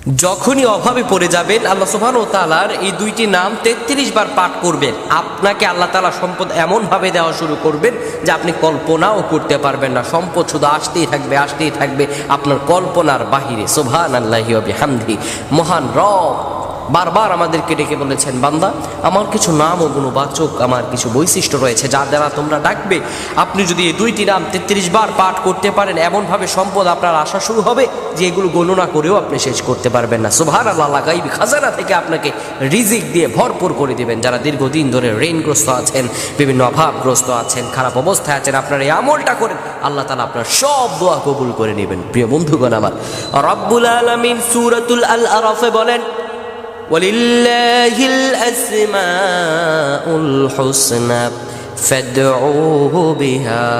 যখনই অভাবে পড়ে যাবেন আল্লাহ সুবহানাহু ওয়া তাআলার এই দুইটি নাম ৩৩ বার পাঠ করবেন, আপনাকে আল্লাহ তাআলা সম্পদ এমনভাবে দেওয়া শুরু করবেন যে আপনি কল্পনাও করতে পারবেন না। সম্পদ শুধু আসতেই থাকবে, আসতেই থাকবে, আপনার কল্পনার বাহিরে। সুবহানাল্লাহি ওয়া বিহামদিহি। মহান রব বারবার আমাদেরকে ডেকে বলেছেন, বান্দা আমার কিছু নাম ও গুণবাচক, আমার কিছু বৈশিষ্ট্য রয়েছে যা দ্বারা তোমরা ডাকবে। আপনি যদি এই দুইটি নাম ৩৩ বার পাঠ করতে পারেন, এমনভাবে সম্পদ আপনার আসা শুরু হবে যে এগুলো গণনা করেও আপনি শেষ করতে পারবেন না। সুবহানাল্লাহ। গায়বী খাজানা থেকে আপনাকে রিজিক দিয়ে ভরপুর করে দিবেন। যারা দীর্ঘদিন ধরে ঋণগ্রস্ত আছেন, বিভিন্ন অভাবগ্রস্ত আছেন, খারাপ অবস্থায় আছেন, আপনারা এই আমলটা করেন, আল্লাহ তাআলা আপনার সব দোয়া কবুল করে নেবেন। প্রিয় বন্ধুগণ আমার, রব্বুল আলামিন সূরাতুল আল আরাফে বলেন, وَلِلَّهِ الْأَسْمَاءُ الْحُسْنَى فَادْعُوهُ بِهَا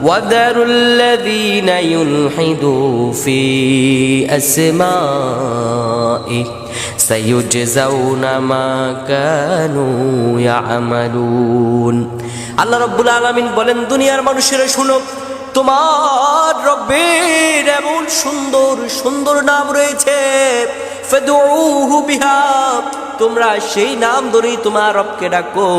وَذَرُوا الَّذِينَ يُلْحِدُونَ فِي أَسْمَائِهِ سَيُجْزَوْنَ مَا كَانُوا يَعْمَلُونَ। আল্লাহ রাব্বুল আলামিন বলেন, দুনিয়ার মানুষেরা শুনো, তোমার রব্বের এমন সুন্দর সুন্দর নাম রয়েছে, ফাদউহু বিহা, তোমরা সেই নাম ধরেই তোমার রবকে ডাকো।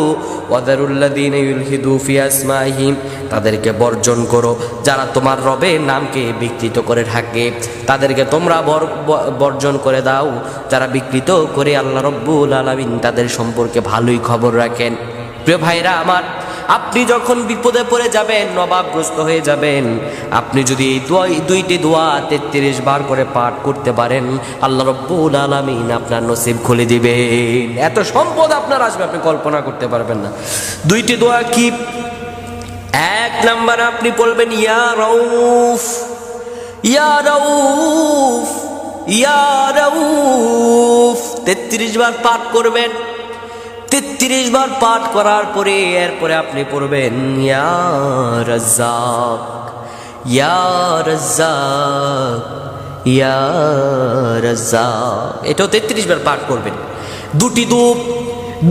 ওয়াদারুল্লাযীনা ইউলহিদু ফি আসমাইহি, তাদেরকে বর্জন করো যারা তোমার রবের নামকে বিকৃত করে থাকে, তাদেরকে তোমরা বর্জন করে দাও যারা বিকৃত করে। আল্লাহ রাব্বুল আলামিন তাদের সম্পর্কে ভালোই খবর রাখেন। প্রিয় ভাইরা আমার, আপনি যখন বিপদে পড়ে যাবেন, অভাবগ্রস্ত হয়ে যাবেন, আপনি যদি এই দুইটি দোয়া ৩৩ বার করে পাঠ করতে পারেন, আল্লাহ রাব্বুল আলামিন আপনার নসিব খুলে দিবেন। এত সম্পদ আপনার আসবে আপনি কল্পনা করতে পারবেন না। দুইটি দোয়া কি? এক নাম্বার আপনি বলবেন, ইয়া রাউফ, ইয়া রাউফ, ইয়া রাউফ, ৩৩ বার পাঠ করবেন। ৩৩ বার পাঠ করার পরে এরপরে আপনি পড়বেন, ইয়া রাজ্জাক, ইয়া রাজ্জাক, ইয়া রাজ্জাক। এটাও ৩৩ বার পাঠ করবেন।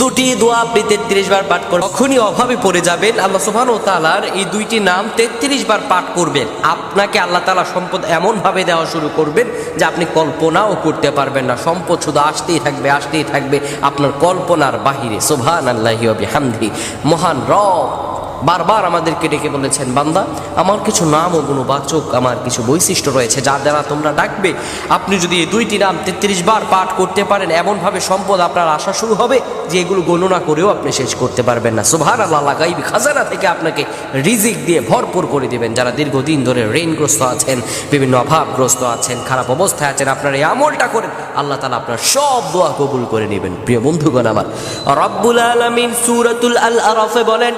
দুটি দোয়া আপনি ৩৩ বার পাঠ করবেন। যখনই অভাবে পড়ে যাবেন আল্লাহ সুবহানাহু ওয়া তাআলার এই দুইটি নাম ৩৩ বার পাঠ করবেন, আপনাকে আল্লাহ তাআলা সম্পদ এমনভাবে দেওয়া শুরু করবেন যে আপনি কল্পনাও করতে পারবেন না। সম্পদ শুধু আসতেই থাকবে, আসতেই থাকবে, আপনার কল্পনার বাহিরে। সুবহানাল্লাহি ওয়া বিহামদিহি। মহান রব বারবার আমাদেরকে ডেকে বলেছেন, বান্দা আমার কিছু নাম ও গুণবাচক, আমার কিছু বৈশিষ্ট্য রয়েছে যা দ্বারা তোমরা ডাকবে। আপনি যদি এই দুইটি নাম ৩৩ বার পাঠ করতে পারেন, এমনভাবে সম্পদ আপনার আসা শুরু হবে যে এগুলো গণনা করেও আপনি শেষ করতে পারবেন না। সুবহানাল্লাহ। গায়বী খাজানা থেকে আপনাকে রিজিক দিয়ে ভরপুর করে দিবেন। যারা দীর্ঘদিন ধরে ঋণগ্রস্ত আছেন, বিভিন্ন অভাবগ্রস্ত আছেন, খারাপ অবস্থায় আছেন, আপনারা এই আমলটা করেন, আল্লাহ তাআলা আপনার সব দোয়া কবুল করে নেবেন। প্রিয় বন্ধুগণ আমার, রব্বুল আলামিন সূরাতুল আল আরাফে বলেন,